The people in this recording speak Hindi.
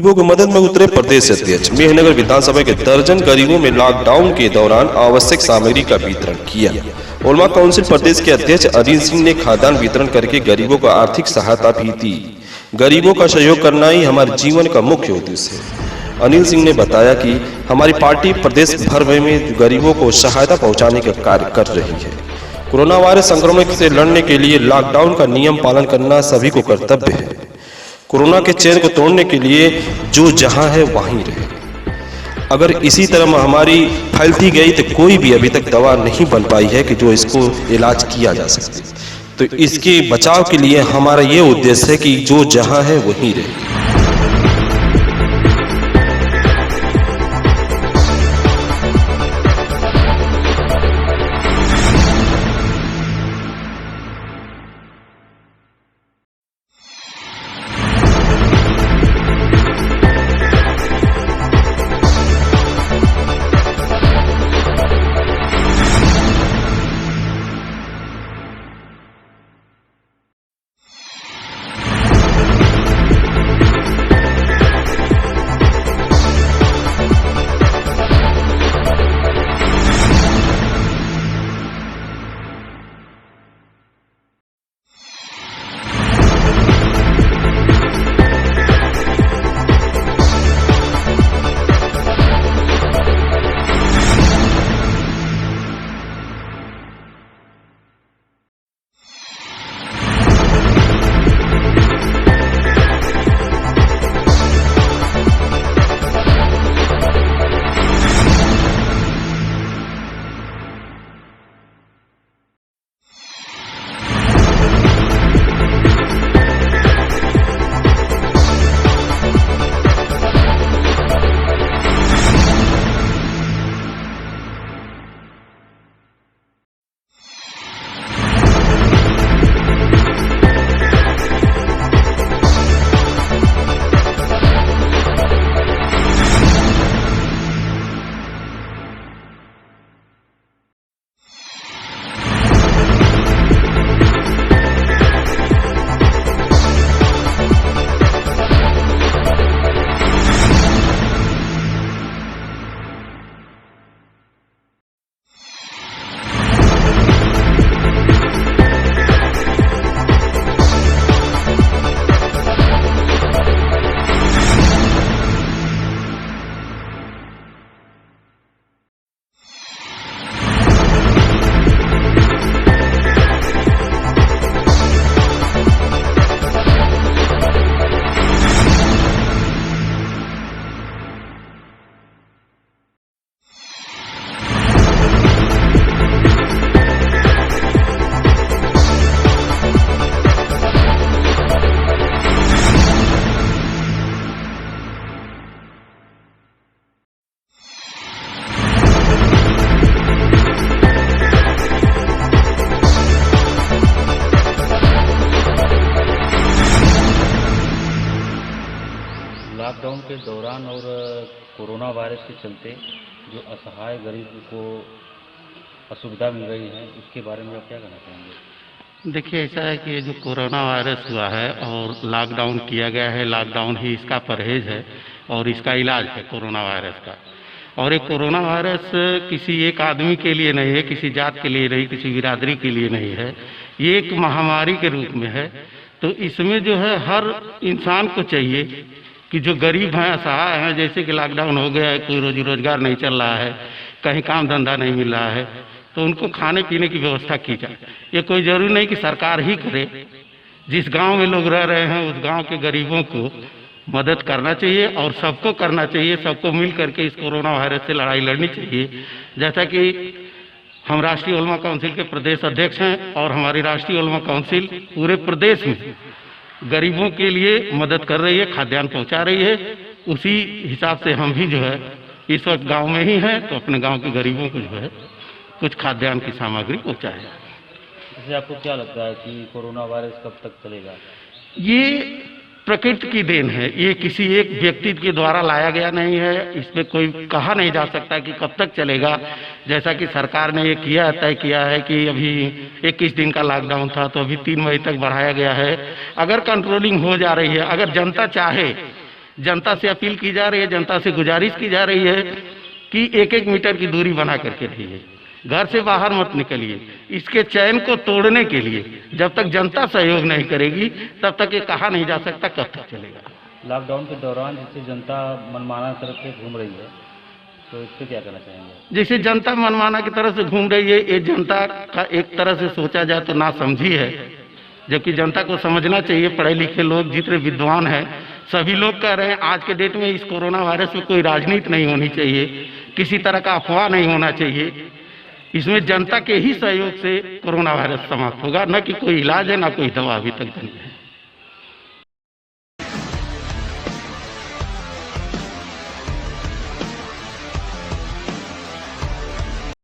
गरीबों की मदद में उतरे प्रदेश अध्यक्ष। मेहनगर विधानसभा के दर्जन गरीबों में लॉकडाउन के दौरान आवश्यक सामग्री का वितरण किया। उलमा काउंसिल प्रदेश के अध्यक्ष अनिल सिंह ने खाद्यान्न वितरण करके गरीबों को आर्थिक सहायता भी दी। गरीबों का सहयोग करना ही हमारे जीवन का मुख्य उद्देश्य है। अनिल सिंह ने बताया कि हमारी पार्टी प्रदेश भर में गरीबों को सहायता पहुंचाने का कार्य कर रही है। कोरोना वायरस संक्रमण से लड़ने के लिए लॉकडाउन का नियम पालन करना सभी को कर्तव्य है। कोरोना के चैन को तोड़ने के लिए जो जहां है वहीं रहे। अगर इसी तरह महामारी फैलती गई तो कोई भी अभी तक दवा नहीं बन पाई है कि जो इसको इलाज किया जा सके। तो इसके बचाव के लिए हमारा ये उद्देश्य है कि जो जहां है वहीं रहे। लॉकडाउन के दौरान और कोरोना वायरस के चलते जो असहाय गरीब को असुविधा मिल रही है, उसके बारे में आप क्या कहना चाहेंगे? देखिए, ऐसा है कि जो कोरोना वायरस हुआ है और लॉकडाउन किया गया है, लॉकडाउन ही इसका परहेज है और इसका इलाज है कोरोना वायरस का। और ये कोरोना वायरस किसी एक आदमी के लिए नहीं है, किसी जात के लिए नहीं, किसी बिरादरी के लिए नहीं है, ये एक महामारी के रूप में है। तो इसमें जो है हर इंसान को चाहिए कि जो गरीब हैं, असहाय हैं, जैसे कि लॉकडाउन हो गया है, कोई रोजी रोजगार नहीं चल रहा है, कहीं काम धंधा नहीं मिल रहा है, तो उनको खाने पीने की व्यवस्था की जाए। ये कोई जरूरी नहीं कि सरकार ही करे, जिस गांव में लोग रह रहे हैं उस गांव के गरीबों को मदद करना चाहिए और सबको करना चाहिए। सबको मिल करके इस कोरोना वायरस से लड़ाई लड़नी चाहिए। जैसा कि हम राष्ट्रीय उलमा काउंसिल के प्रदेश अध्यक्ष हैं और हमारी राष्ट्रीय उलमा काउंसिल पूरे प्रदेश में गरीबों के लिए मदद कर रही है, खाद्यान्न पहुंचा रही है। उसी हिसाब से हम भी जो है इस वक्त गांव में ही हैं, तो अपने गांव के गरीबों को जो है कुछ खाद्यान्न की सामग्री पहुंचाए। जैसे आपको क्या लगता है कि कोरोना वायरस कब तक चलेगा? ये प्रकृति की देन है, ये किसी एक व्यक्ति के द्वारा लाया गया नहीं है। इसमें कोई कहा नहीं जा सकता कि कब तक चलेगा। जैसा कि सरकार ने ये तय किया है कि अभी 21 दिन का लॉकडाउन था, तो अभी 3 मई तक बढ़ाया गया है। अगर कंट्रोलिंग हो जा रही है, अगर जनता चाहे जनता से अपील की जा रही है, जनता से गुजारिश की जा रही है कि 1-1 मीटर की दूरी बना करके रहिए, घर से बाहर मत निकलिए। इसके चैन को तोड़ने के लिए जब तक जनता सहयोग नहीं करेगी तब तक ये कहा नहीं जा सकता कब तक चलेगा। लॉकडाउन के दौरान जैसे जनता मनमाना तरफ से घूम रही है, तो इस पर क्या कहना चाहेंगे? जैसे जनता मनमाना की तरह से घूम रही है, ये जनता का एक तरह से सोचा जाए तो नासमझी है, जबकि जनता को समझना चाहिए। पढ़े लिखे लोग जितने विद्वान हैं सभी लोग कह रहे हैं आज के डेट में इस कोरोना वायरस में कोई राजनीति नहीं होनी चाहिए, किसी तरह का अफवाह नहीं होना चाहिए। इसमें जनता के ही सहयोग से कोरोना वायरस समाप्त होगा, न कि कोई इलाज है, न कोई दवा अभी तक बनी है।